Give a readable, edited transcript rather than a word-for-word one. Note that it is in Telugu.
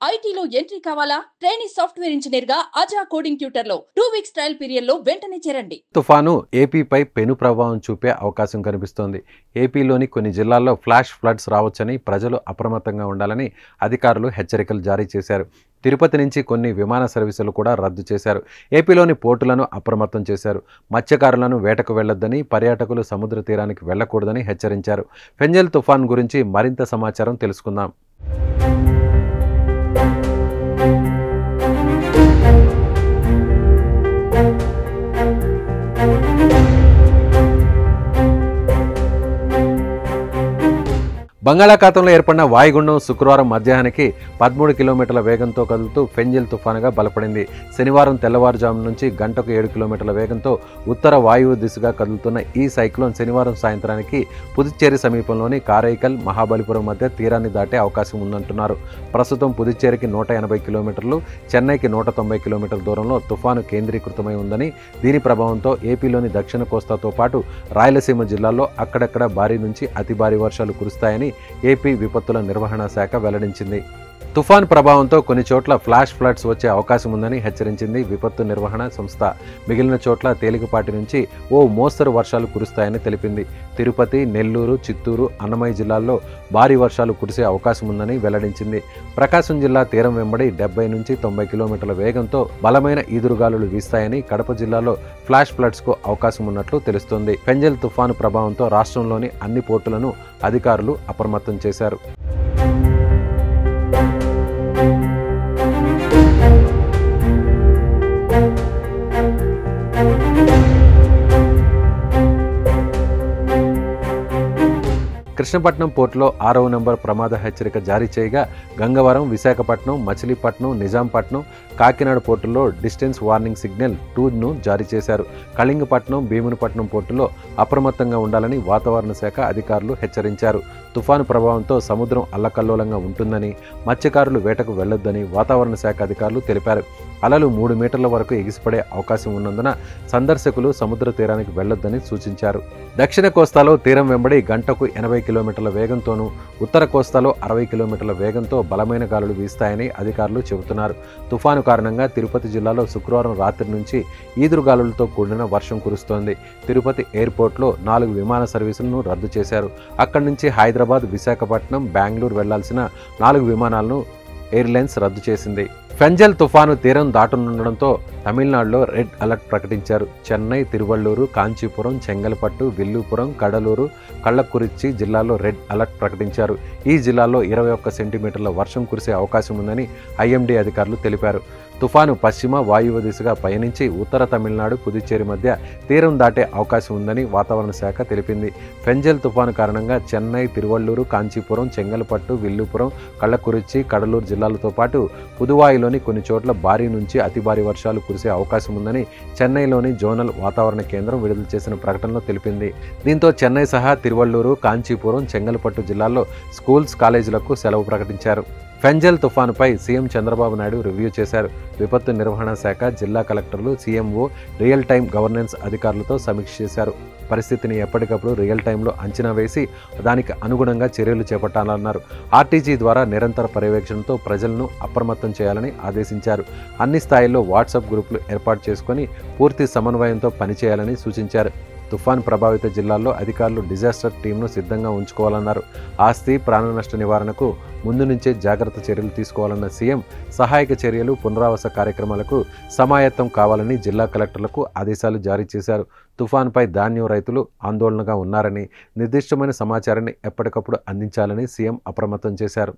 ఐటీలో ఎంట్రీ కావాలా? ట్రైనింగ్ సాఫ్ట్వేర్ ఇంజనీర్ గా అజా కోడింగ్ ట్యూటర్ లో 2 వీక్స్ ట్రయల్ పీరియడ్ లో వెంటనే చేరండి. తుఫాను ఏపీపై పెను ప్రభావం చూపే అవకాశం కనిపిస్తోంది. ఏపీలోని కొన్ని జిల్లాల్లో ఫ్లాష్ ఫ్లడ్స్ రావచ్చని, ప్రజలు అప్రమత్తంగా ఉండాలని అధికారులు హెచ్చరికలు జారీ చేశారు. తిరుపతి నుంచి కొన్ని విమాన సర్వీసులు కూడా రద్దు చేశారు. ఏపీలోని పోర్టులను అప్రమత్తం చేశారు. మత్స్యకారులను వేటకు వెళ్లొద్దని, పర్యాటకులు సముద్ర తీరానికి వెళ్లకూడదని హెచ్చరించారు. ఫెంజల్ తుఫాన్ గురించి మరింత సమాచారం తెలుసుకుందాం. బంగాళాఖాతంలో ఏర్పడిన వాయుగుండం శుక్రవారం మధ్యాహ్నానికి 13 కిలోమీటర్ల వేగంతో కదులుతూ ఫెంజిల్ తుఫానుగా బలపడింది. శనివారం తెల్లవారుజాము నుంచి గంటకు 7 కిలోమీటర్ల వేగంతో ఉత్తర వాయువు దిశగా కదులుతున్న ఈ సైక్లోన్ శనివారం సాయంత్రానికి పుదుచ్చేరి సమీపంలోని కారైకల్, మహాబలిపురం మధ్య తీరాన్ని దాటే అవకాశం ఉందంటున్నారు. ప్రస్తుతం పుదుచ్చేరికి 180 కిలోమీటర్లు, చెన్నైకి 190 కిలోమీటర్ల దూరంలో తుఫాను కేంద్రీకృతమై ఉందని, దీని ప్రభావంతో ఏపీలోని దక్షిణ కోస్తాతో పాటు రాయలసీమ జిల్లాల్లో అక్కడక్కడ భారీ నుంచి అతి భారీ వర్షాలు కురుస్తాయని ఏపీ విపత్తుల నిర్వహణ శాఖ వెల్లడించింది. తుఫాన్ ప్రభావంతో కొన్ని చోట్ల ఫ్లాష్ ఫ్లడ్స్ వచ్చే అవకాశం ఉందని హెచ్చరించింది విపత్తు నిర్వహణ సంస్థ. మిగిలిన చోట్ల తేలికపాటి నుంచి ఓ మోస్తరు వర్షాలు కురుస్తాయని తెలిపింది. తిరుపతి, నెల్లూరు, చిత్తూరు, అన్నమయ్య జిల్లాల్లో భారీ వర్షాలు కురిసే అవకాశం ఉందని వెల్లడించింది. ప్రకాశం జిల్లా తీరం వెంబడి 70 నుంచి 90 కిలోమీటర్ల వేగంతో బలమైన ఈదురుగాలులు వీస్తాయని, కడప జిల్లాలో ఫ్లాష్ ఫ్లడ్స్ కు అవకాశం ఉన్నట్లు తెలుస్తోంది. ఫెంజల్ తుఫాను ప్రభావంతో రాష్ట్రంలోని అన్ని పోర్టులను అధికారులు అప్రమత్తం చేశారు. కృష్ణపట్నం పోర్టులో 6వ నంబర్ ప్రమాద హెచ్చరిక జారీ చేయగా, గంగవరం, విశాఖపట్నం, మచిలీపట్నం, నిజాంపట్నం, కాకినాడ పోర్టుల్లో డిస్టెన్స్ వార్నింగ్ సిగ్నల్ 2ను జారీ చేశారు. కళింగపట్నం, భీమునిపట్నం పోర్టులో అప్రమత్తంగా ఉండాలని వాతావరణ శాఖ అధికారులు హెచ్చరించారు. తుఫాను ప్రభావంతో సముద్రం అల్లకల్లోలంగా ఉంటుందని, మత్స్యకారులు వేటకు వెళ్లొద్దని వాతావరణ శాఖ అధికారులు తెలిపారు. అలలు 3 మీటర్ల వరకు ఎగిసిపడే అవకాశం ఉన్నందున సందర్శకులు సముద్ర తీరానికి వెళ్లొద్దని సూచించారు. దక్షిణ కోస్తాలో తీరం వెంబడి గంటకు 80 కిలోమీటర్ల వేగంతోనూ, ఉత్తర కోస్తాలో 60 కిలోమీటర్ల వేగంతో బలమైన గాలులు వీస్తాయని అధికారులు చెబుతున్నారు. తుఫాను కారణంగా తిరుపతి జిల్లాలో శుక్రవారం రాత్రి నుంచి ఈదురుగాలులతో కూడిన వర్షం కురుస్తోంది. తిరుపతి ఎయిర్పోర్ట్లో 4 విమాన సర్వీసులను రద్దు చేశారు. అక్కడి నుంచి హైదరాబాద్, విశాఖపట్నం, బెంగళూరు వెళ్లాల్సిన 4 విమానాలను ఎయిర్లైన్స్ రద్దు చేసింది. ఫెంజల్ తుఫాను తీరం దాటనుండడంతో తమిళనాడులో రెడ్ అలర్ట్ ప్రకటించారు. చెన్నై, తిరువళ్లూరు, కాంచీపురం, చెంగల్పట్టు, విల్లుపురం, కడలూరు, కళ్ళకురిచ్చి జిల్లాల్లో రెడ్ అలర్ట్ ప్రకటించారు. ఈ జిల్లాల్లో 21 సెంటీమీటర్ల వర్షం కురిసే అవకాశం ఉందని ఐఎండీ అధికారులు తెలిపారు. తుఫాను పశ్చిమ వాయువ్య దిశగా పయనించి ఉత్తర తమిళనాడు, పుదుచ్చేరి మధ్య తీరం దాటే అవకాశం ఉందని వాతావరణ శాఖ తెలిపింది. ఫెంజల్ తుఫాను కారణంగా చెన్నై, తిరువళ్లూరు, కాంచీపురం, చెంగల్పట్టు, విల్లుపురం, కళ్ళకురిచ్చి, కడలూరు జిల్లాలతో పాటు పుదువాయిలోని కొన్ని చోట్ల భారీ నుంచి అతి భారీ వర్షాలు కురిసే అవకాశం ఉందని చెన్నైలోని జోనల్ వాతావరణ కేంద్రం విడుదల చేసిన ప్రకటనలో తెలిపింది. దీంతో చెన్నై సహా తిరువళ్లూరు, కాంచీపురం, చెంగల్పట్టు జిల్లాల్లో స్కూల్స్, కాలేజీలకు సెలవు ప్రకటించారు. Fengal తుఫానుపై CM Chandrababu Naidu review చేశారు. విపత్తు నిర్వహణ శాఖ, జిల్లా కలెక్టర్లు, సీఎంఓ, రియల్ టైం గవర్నెన్స్ అధికారులతో సమీక్ష చేశారు. పరిస్థితిని ఎప్పటికప్పుడు రియల్ టైంలో అంచనా వేసి దానికి అనుగుణంగా చర్యలు చేపట్టాలన్నారు. ఆర్టీజీ ద్వారా నిరంతర పర్యవేక్షణతో ప్రజలను అప్రమత్తం చేయాలని ఆదేశించారు. అన్ని స్థాయిల్లో వాట్సాప్ గ్రూపులు ఏర్పాటు చేసుకుని పూర్తి సమన్వయంతో పనిచేయాలని సూచించారు. తుఫాన్ ప్రభావిత జిల్లాల్లో అధికారులు డిజాస్టర్ టీంను సిద్ధంగా ఉంచుకోవాలన్నారు. ఆస్తి, ప్రాణ నష్ట నివారణకు ముందు నుంచే జాగ్రత్త చర్యలు తీసుకోవాలన్న సీఎం సహాయక చర్యలు, పునరావాస కార్యక్రమాలకు సమాయత్తం కావాలని జిల్లా కలెక్టర్లకు ఆదేశాలు జారీ చేశారు. తుఫాన్పై ధాన్యం రైతులు ఆందోళనగా ఉన్నారని, నిర్దిష్టమైన సమాచారాన్ని ఎప్పటికప్పుడు అందించాలని సీఎం అప్రమత్తం చేశారు.